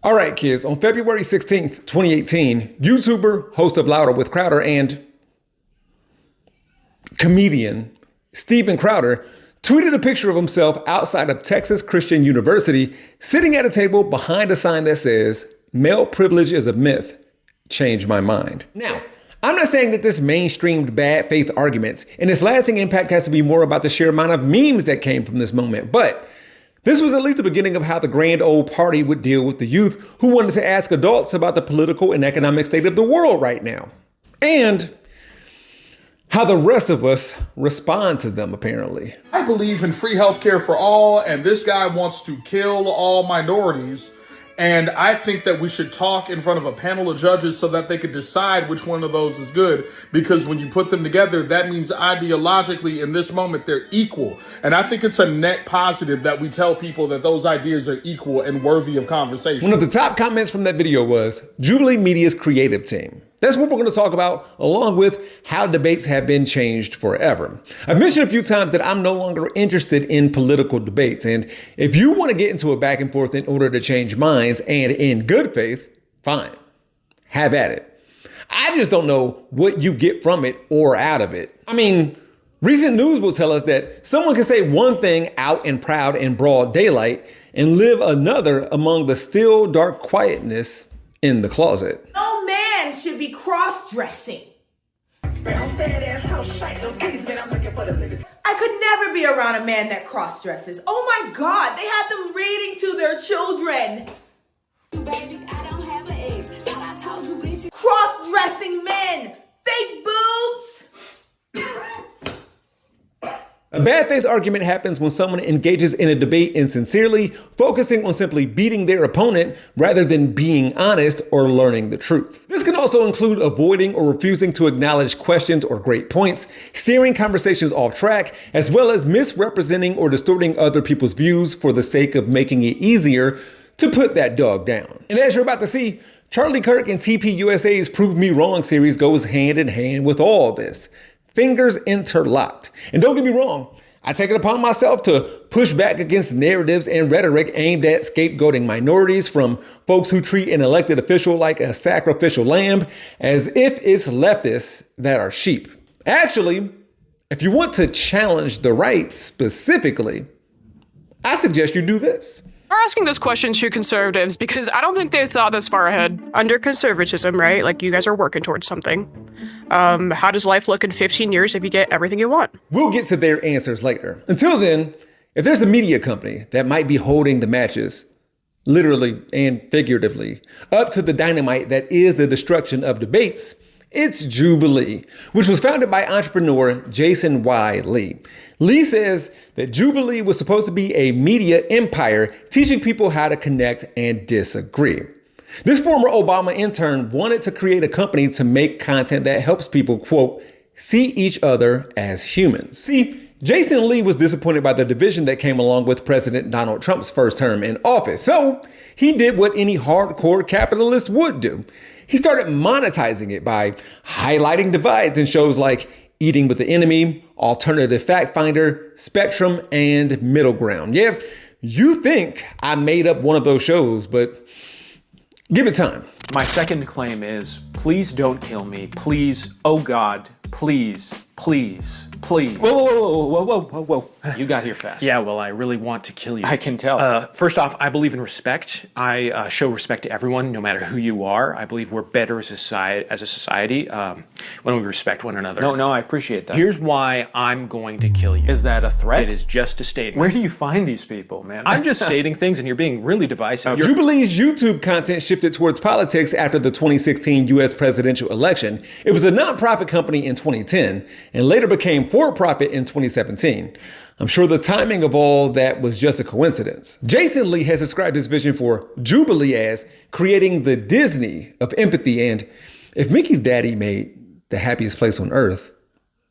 All right, kids, on February 16th, 2018, YouTuber, host of Louder with Crowder, and comedian Steven Crowder tweeted a picture of himself outside of Texas Christian University, sitting at a table behind a sign that says, "Male privilege is a myth. Change my mind." Now, I'm not saying that this mainstreamed bad faith arguments and its lasting impact has to be more about the sheer amount of memes that came from this moment, but this was at least the beginning of how the grand old party would deal with the youth who wanted to ask adults about the political and economic state of the world right now. And how the rest of us respond to them, apparently. I believe in free healthcare for all, and this guy wants to kill all minorities. And I think that we should talk in front of a panel of judges so that they could decide which one of those is good. Because when you put them together, that means ideologically in this moment, they're equal. And I think it's a net positive that we tell people that those ideas are equal and worthy of conversation. One of the top comments from that video was Jubilee Media's creative team. That's what we're going to talk about, along with how debates have been changed forever. I've mentioned a few times that I'm no longer interested in political debates. And if you want to get into a back and forth in order to change minds and in good faith, fine, have at it. I just don't know what you get from it or out of it. I mean, recent news will tell us that someone can say one thing out and proud in broad daylight and live another among the still dark quietness in the closet. No man should be cross-dressing. I could never be around a man that cross-dresses. Oh my God, they have them reading to their children. Baby, I don't have an ex, but I told you, bitch. Cross-dressing men, fake boobs. A bad faith argument happens when someone engages in a debate insincerely, focusing on simply beating their opponent rather than being honest or learning the truth. This can also include avoiding or refusing to acknowledge questions or great points, steering conversations off track, as well as misrepresenting or distorting other people's views for the sake of making it easier to put that dog down. And as you're about to see, Charlie Kirk and TPUSA's Prove Me Wrong series goes hand in hand with all this. Fingers interlocked. And don't get me wrong, I take it upon myself to push back against narratives and rhetoric aimed at scapegoating minorities from folks who treat an elected official like a sacrificial lamb as if it's leftists that are sheep. Actually, if you want to challenge the right specifically, I suggest you do this. We're asking this question to conservatives because I don't think they've thought this far ahead. Under conservatism, right? Like, you guys are working towards something. How does life look in 15 years if you get everything you want? We'll get to their answers later. Until then, if there's a media company that might be holding the matches, literally and figuratively, up to the dynamite that is the destruction of debates, it's Jubilee, which was founded by entrepreneur Jason Y. Lee. Lee says that Jubilee was supposed to be a media empire teaching people how to connect and disagree. This former Obama intern wanted to create a company to make content that helps people, quote, see each other as humans. See, Jason Lee was disappointed by the division that came along with President Donald Trump's first term in office. So he did what any hardcore capitalist would do. He started monetizing it by highlighting divides in shows like Eating with the Enemy, Alternative Fact Finder, Spectrum, and Middle Ground. Yeah, you think I made up one of those shows, but give it time. My second claim is, please don't kill me. Please, oh God, please, please, please. Whoa. You got here fast. Yeah, well, I really want to kill you. I can tell. First off, I believe in respect. I show respect to everyone, no matter who you are. I believe we're better as a society when we respect one another. No, I appreciate that. Here's why I'm going to kill you. Is that a threat? It is just a statement. Where do you find these people, man? I'm just stating things and you're being really divisive. Jubilee's YouTube content shifted towards politics after the 2016 US presidential election. It was a nonprofit company in 2010 and later became for-profit in 2017. I'm sure the timing of all that was just a coincidence. Jason Lee has described his vision for Jubilee as creating the Disney of empathy. And if Mickey's daddy made the happiest place on earth,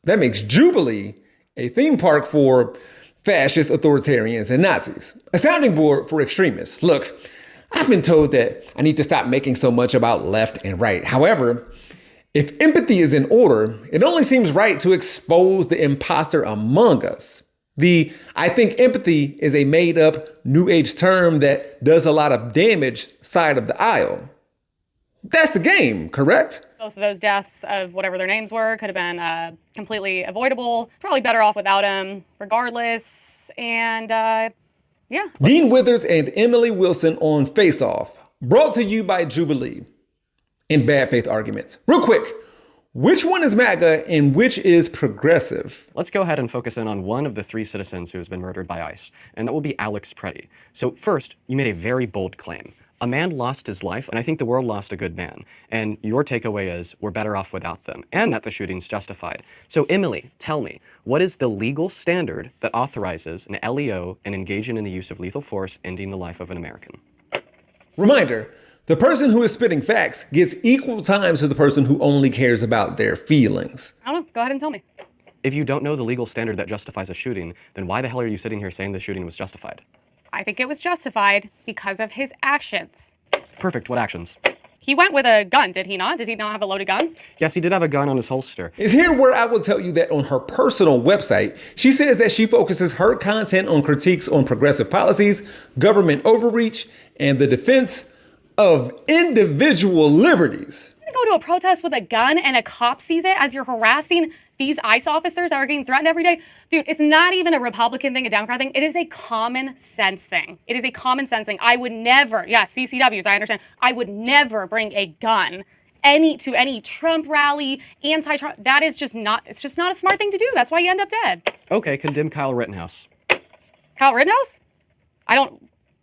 that makes Jubilee a theme park for fascist authoritarians and Nazis, a sounding board for extremists. Look, I've been told that I need to stop making so much about left and right. However, if empathy is in order, it only seems right to expose the imposter among us. I think empathy is a made up new age term that does a lot of damage side of the aisle. That's the game, correct? Both of those deaths of whatever their names were could have been completely avoidable. Probably better off without him regardless. And yeah. Dean Withers and Emily Wilson on Face Off, brought to you by Jubilee in Bad Faith Arguments. Real quick, which one is MAGA and which is progressive? Let's go ahead and focus in on one of the 3 citizens who has been murdered by ICE, and that will be Alex Preddy. So first, you made a very bold claim. A man lost his life, and I think the world lost a good man. And your takeaway is we're better off without them, and that the shooting's justified. So Emily, tell me, what is the legal standard that authorizes an LEO and engaging in the use of lethal force ending the life of an American? Reminder, the person who is spitting facts gets equal time to the person who only cares about their feelings. I don't know. Go ahead and tell me. If you don't know the legal standard that justifies a shooting, then why the hell are you sitting here saying the shooting was justified? I think it was justified because of his actions. Perfect. What actions? He went with a gun, did he not? Did he not have a loaded gun? Yes, he did have a gun on his holster. Is here where I will tell you that on her personal website, she says that she focuses her content on critiques on progressive policies, government overreach, and the defense of individual liberties. You go to a protest with a gun and a cop sees it as you're harassing these ICE officers that are getting threatened every day. Dude, it's not even a Republican thing, a Democrat thing. It is a common sense thing. It is a common sense thing. I would never, CCWs, I understand. I would never bring a gun to any Trump rally, anti-Trump. That is just not, it's just not a smart thing to do. That's why you end up dead. Okay, condemn Kyle Rittenhouse. Kyle Rittenhouse?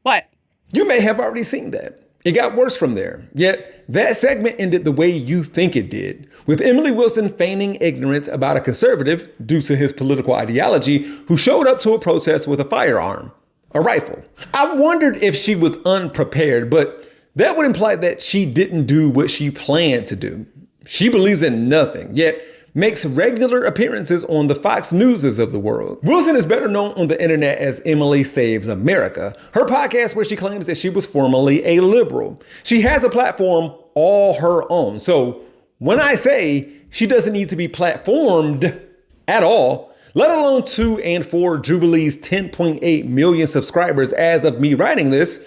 What? You may have already seen that. It got worse from there. Yet that segment ended the way you think it did, with Emily Wilson feigning ignorance about a conservative due to his political ideology who showed up to a protest with a firearm, a rifle. I wondered if she was unprepared, but that would imply that she didn't do what she planned to do. She believes in nothing, yet makes regular appearances on the Fox Newses of the world. Wilson is better known on the internet as Emily Saves America, her podcast where she claims that she was formerly a liberal. She has a platform all her own. So when I say she doesn't need to be platformed at all, let alone to and for Jubilee's 10.8 million subscribers as of me writing this,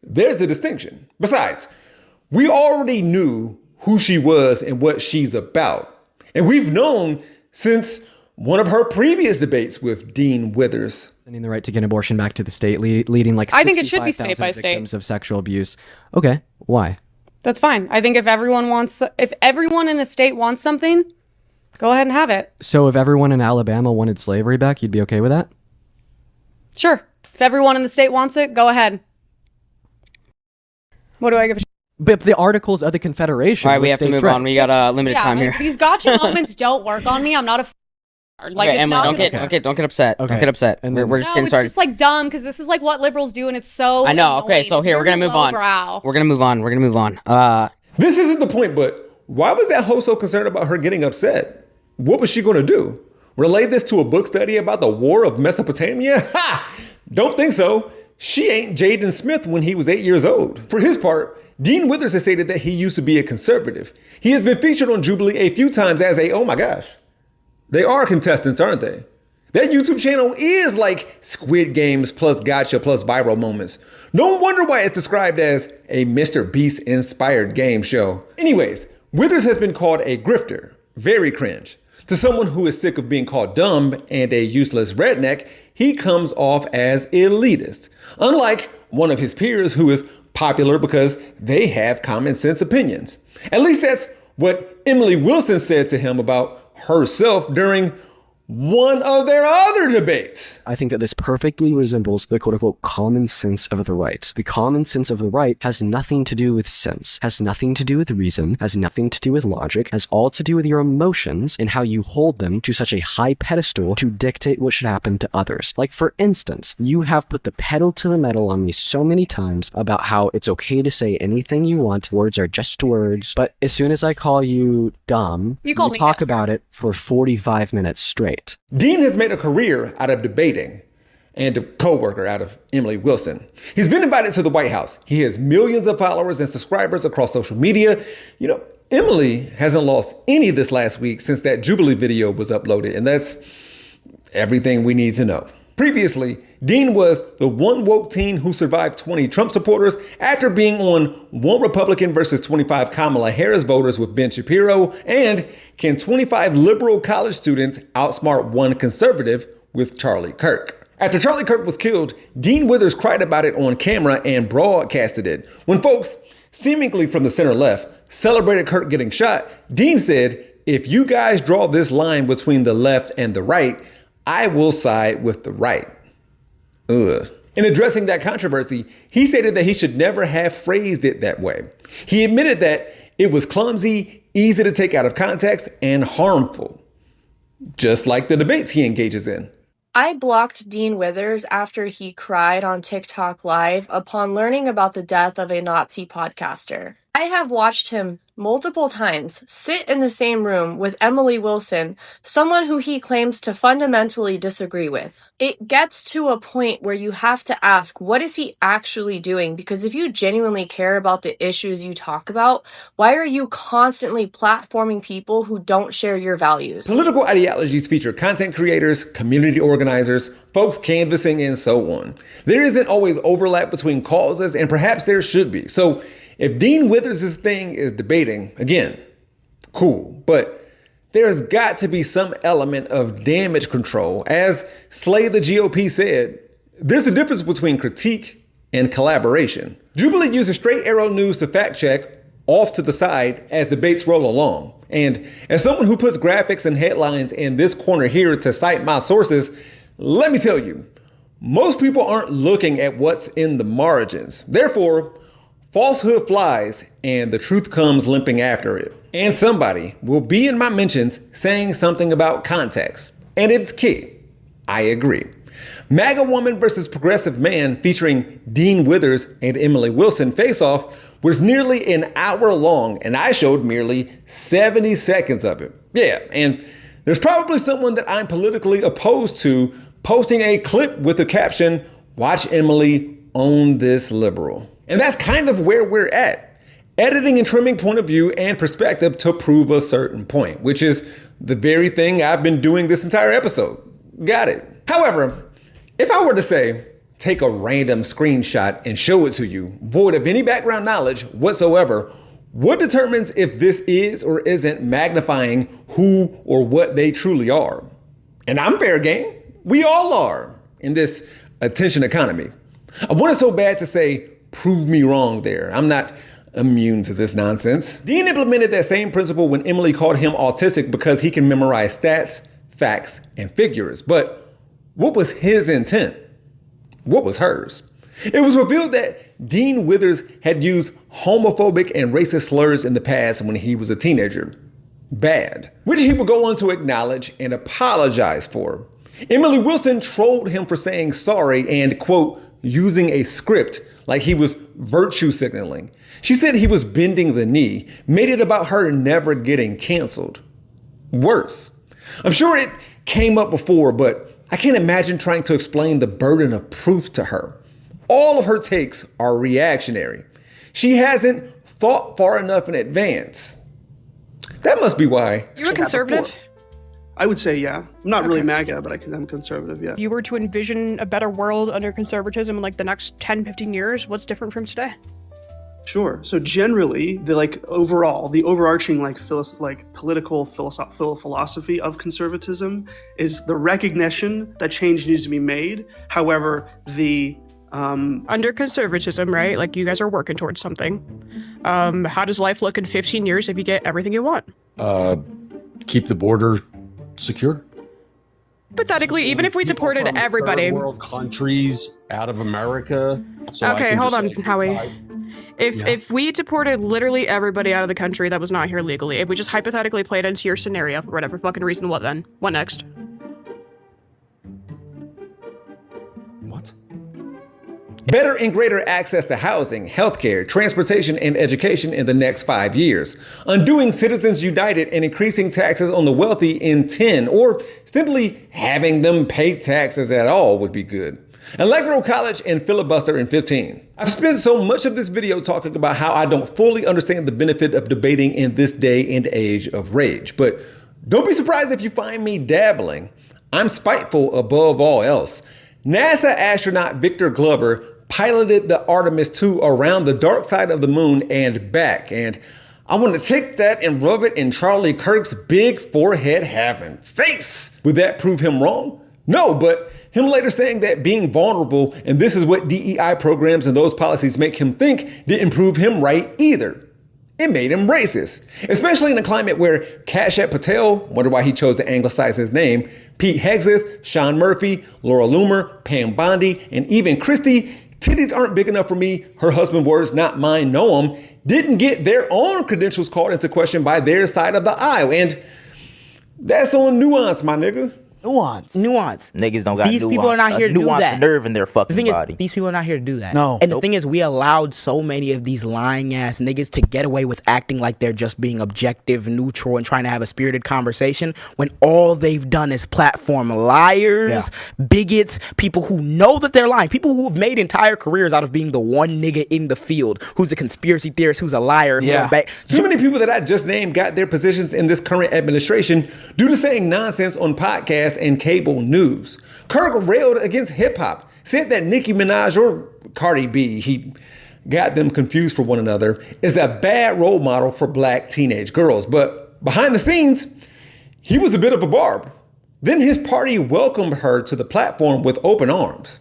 there's a distinction. Besides, we already knew who she was and what she's about. And we've known since one of her previous debates with Dean Withers. Sending the right to get an abortion back to the state, leading like I think it should be state by state. Victims of sexual abuse. Okay, why? That's fine. I think if everyone in a state wants something, go ahead and have it. So if everyone in Alabama wanted slavery back, you'd be okay with that? Sure. If everyone in the state wants it, go ahead. What do I give a But the Articles of the Confederation. All right, we have to move on. We got limited time here. These gotcha moments don't work on me. I'm not a like. Okay, it's Emma, not don't get upset. Okay. Don't get upset. And then, we're just no, getting it's started. just like dumb because this is like what liberals do, and it's so. I know. Okay, annoying. so It's here we're very gonna move on. lowbrow. We're gonna move on. We're gonna move on. This isn't the point, but why was that host so concerned about her getting upset? What was she going to do? Relay this to a book study about the War of Mesopotamia? Ha! Don't think so. She ain't Jaden Smith when he was 8 years old. For his part, Dean Withers has stated that he used to be a conservative. He has been featured on Jubilee a few times as oh my gosh, they are contestants, aren't they? That YouTube channel is like Squid Games plus gotcha plus viral moments. No wonder why it's described as a Mr. Beast inspired game show. Anyways, Withers has been called a grifter, very cringe. To someone who is sick of being called dumb and a useless redneck, he comes off as elitist. Unlike one of his peers who is popular because they have common sense opinions. At least that's what Emily Wilson said to him about herself during one of their other debates. I think that this perfectly resembles the quote-unquote common sense of the right. The common sense of the right has nothing to do with sense, has nothing to do with reason, has nothing to do with logic, has all to do with your emotions and how you hold them to such a high pedestal to dictate what should happen to others. Like, for instance, you have put the pedal to the metal on me so many times about how it's okay to say anything you want, words are just words, but as soon as I call you dumb, you talk about it for 45 minutes straight. Dean has made a career out of debating and a co-worker out of Emily Wilson. He's been invited to the White House. He has millions of followers and subscribers across social media. You know, Emily hasn't lost any this last week since that Jubilee video was uploaded, and that's everything we need to know. Previously, Dean was the one woke teen who survived 20 Trump supporters after being on one Republican versus 25 Kamala Harris voters with Ben Shapiro, and can 25 liberal college students outsmart one conservative with Charlie Kirk. After Charlie Kirk was killed, Dean Withers cried about it on camera and broadcasted it. When folks, seemingly from the center left, celebrated Kirk getting shot, Dean said, "If you guys draw this line between the left and the right, I will side with the right." Ugh. In addressing that controversy, he stated that he should never have phrased it that way. He admitted that it was clumsy, easy to take out of context, and harmful. Just like the debates he engages in. I blocked Dean Withers after he cried on TikTok Live upon learning about the death of a Nazi podcaster. I have watched him multiple times sit in the same room with Emily Wilson, someone who he claims to fundamentally disagree with. It gets to a point where you have to ask, what is he actually doing? Because if you genuinely care about the issues you talk about, why are you constantly platforming people who don't share your values? Political ideologies feature content creators, community organizers, folks canvassing, and so on. There isn't always overlap between causes, and perhaps there should be. So if Dean Withers' thing is debating, again, cool, but there's got to be some element of damage control. As Slay the GOP said, there's a difference between critique and collaboration. Jubilee uses Straight Arrow News to fact check off to the side as debates roll along. And as someone who puts graphics and headlines in this corner here to cite my sources, let me tell you, most people aren't looking at what's in the margins. Therefore, falsehood flies and the truth comes limping after it. And somebody will be in my mentions saying something about context. And it's key. I agree. MAGA Woman versus Progressive Man featuring Dean Withers and Emily Wilson Face Off was nearly an hour long, and I showed merely 70 seconds of it. Yeah, and there's probably someone that I'm politically opposed to posting a clip with the caption, "Watch Emily own this liberal." And that's kind of where we're at. Editing and trimming point of view and perspective to prove a certain point, which is the very thing I've been doing this entire episode. Got it. However, if I were to say, take a random screenshot and show it to you, void of any background knowledge whatsoever, what determines if this is or isn't magnifying who or what they truly are? And I'm fair game. We all are in this attention economy. I want it so bad to say, prove me wrong there. I'm not immune to this nonsense. Dean implemented that same principle when Emily called him autistic because he can memorize stats, facts, and figures. But what was his intent? What was hers? It was revealed that Dean Withers had used homophobic and racist slurs in the past when he was a teenager. Bad. Which he would go on to acknowledge and apologize for. Emily Wilson trolled him for saying sorry and, quote, using a script like he was virtue signaling. She said he was bending the knee, made it about her never getting canceled. Worse. I'm sure it came up before, but I can't imagine trying to explain the burden of proof to her. All of her takes are reactionary. She hasn't thought far enough in advance. That must be why. You're a conservative? I would say, yeah. I'm not really MAGA, but I'm conservative, yeah. If you were to envision a better world under conservatism in like the next 10, 15 years, what's different from today? Sure. So generally, the overarching political philosophy of conservatism is the recognition that change needs to be made. However, under conservatism, right? Like you guys are working towards something. How does life look in 15 years if you get everything you want? Keep the border secure. Hypothetically, even if we supported everybody. Third world countries out of America. So okay, hold on, Howie. If we deported literally everybody out of the country that was not here legally, if we just hypothetically played into your scenario for whatever fucking reason, what then? What next? What? Better and greater access to housing, healthcare, transportation, and education in the next 5 years. Undoing Citizens United and increasing taxes on the wealthy in 10, or simply having them pay taxes at all would be good. Electoral college and filibuster in 15. I've spent so much of this video talking about how I don't fully understand the benefit of debating in this day and age of rage, but don't be surprised if you find me dabbling. I'm spiteful above all else. NASA astronaut Victor Glover piloted the Artemis 2 around the dark side of the moon and back. And I want to take that and rub it in Charlie Kirk's big forehead having face. Would that prove him wrong? No, but him later saying that being vulnerable and this is what DEI programs and those policies make him think didn't prove him right either. It made him racist, especially in a climate where Kashyap Patel, wonder why he chose to anglicize his name, Pete Hegseth, Sean Murphy, Laura Loomer, Pam Bondi, and even Christy, titties aren't big enough for me, her husband words, not mine, know 'em, didn't get their own credentials called into question by their side of the aisle. And that's on nuance, my nigga. Nuance. Niggas don't got these nuance. people are not here to do that. Nerve in their fucking the thing body. Is, these people are not here to do that. No. And the thing is, we allowed so many of these lying ass niggas to get away with acting like they're just being objective, neutral, and trying to have a spirited conversation when all they've done is platform liars, bigots, people who know that they're lying, people who have made entire careers out of being the one nigga in the field who's a conspiracy theorist, who's a liar. Too many people that I just named got their positions in this current administration due to saying nonsense on podcasts and cable news. Kirk railed against hip-hop, said that Nicki Minaj or Cardi B, he got them confused for one another, is a bad role model for black teenage girls. But behind the scenes, he was a bit of a barb. Then his party welcomed her to the platform with open arms.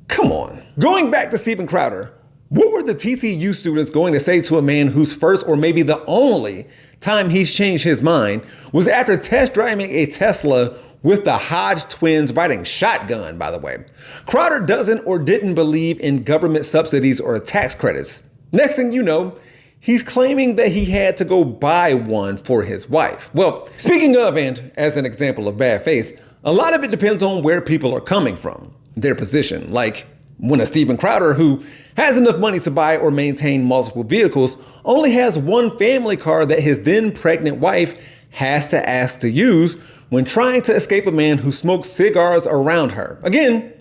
Come on. Going back to Steven Crowder, what were the TCU students going to say to a man whose first or maybe the only time he's changed his mind was after test driving a Tesla with the Hodge twins riding shotgun, by the way? Crowder doesn't or didn't believe in government subsidies or tax credits. Next thing you know, he's claiming that he had to go buy one for his wife. Well, speaking of, and as an example of bad faith, a lot of it depends on where people are coming from, their position. Like when a Steven Crowder, who has enough money to buy or maintain multiple vehicles, only has one family car that his then pregnant wife has to ask to use when trying to escape a man who smoked cigars around her. Again,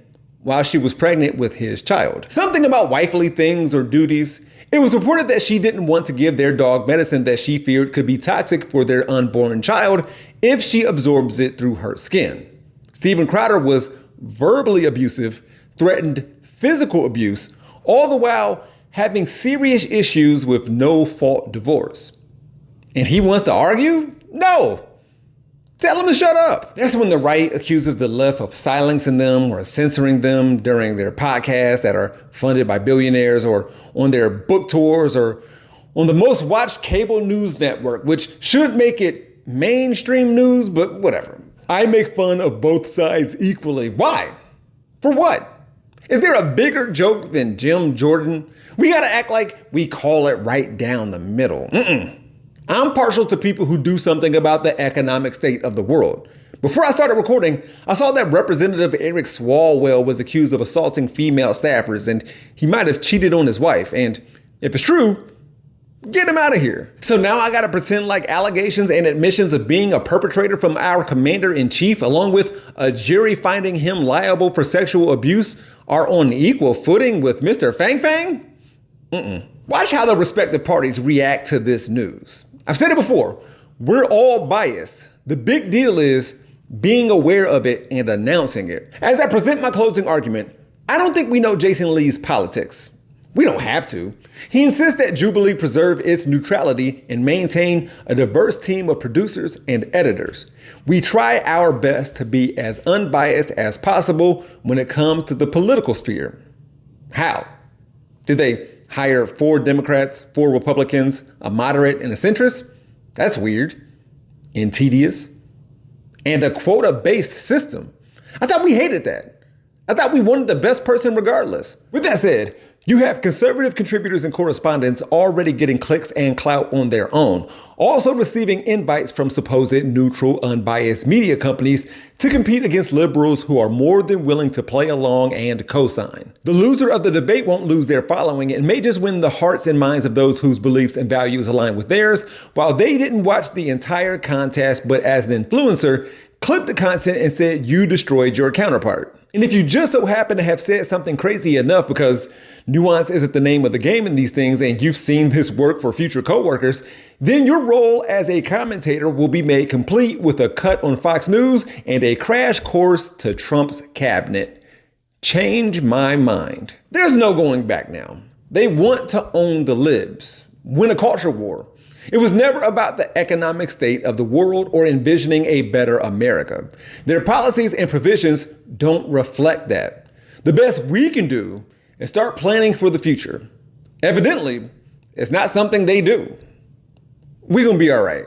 while she was pregnant with his child. Something about wifely things or duties. It was reported that she didn't want to give their dog medicine that she feared could be toxic for their unborn child if she absorbs it through her skin. Steven Crowder was verbally abusive, threatened physical abuse, all the while having serious issues with no-fault divorce. And he wants to argue? No. Tell him to shut up. That's when the right accuses the left of silencing them or censoring them during their podcasts that are funded by billionaires, or on their book tours, or on the most watched cable news network, which should make it mainstream news, but whatever. I make fun of both sides equally. Why? For what? Is there a bigger joke than Jim Jordan? We gotta act like we call it right down the middle. I'm partial to people who do something about the economic state of the world. Before I started recording, I saw that Representative Eric Swalwell was accused of assaulting female staffers, and he might have cheated on his wife. And if it's true, get him out of here. So now I gotta pretend like allegations and admissions of being a perpetrator from our commander-in-chief, along with a jury finding him liable for sexual abuse, are on equal footing with Mr. Fang Fang? Watch how the respective parties react to this news. I've said it before, we're all biased. The big deal is being aware of it and announcing it. As I present my closing argument, I don't think we know Jason Lee's politics. We don't have to. He insists that Jubilee preserve its neutrality and maintain a diverse team of producers and editors. We try our best to be as unbiased as possible when it comes to the political sphere. How? Did they hire 4 Democrats, 4 Republicans, a moderate, and a centrist? That's weird and tedious. And a quota-based system. I thought we hated that. I thought we wanted the best person regardless. With that said, you have conservative contributors and correspondents already getting clicks and clout on their own, also receiving invites from supposed neutral, unbiased media companies to compete against liberals who are more than willing to play along and co-sign. The loser of the debate won't lose their following and may just win the hearts and minds of those whose beliefs and values align with theirs, while they didn't watch the entire contest, but as an influencer, clipped the content and said you destroyed your counterpart. And if you just so happen to have said something crazy enough, because nuance isn't the name of the game in these things and you've seen this work for future coworkers, then your role as a commentator will be made complete with a cut on Fox News and a crash course to Trump's cabinet. Change my mind. There's no going back now. They want to own the libs, win a culture war. It was never about the economic state of the world or envisioning a better America. Their policies and provisions don't reflect that. The best we can do is start planning for the future. Evidently, it's not something they do. We're gonna be all right.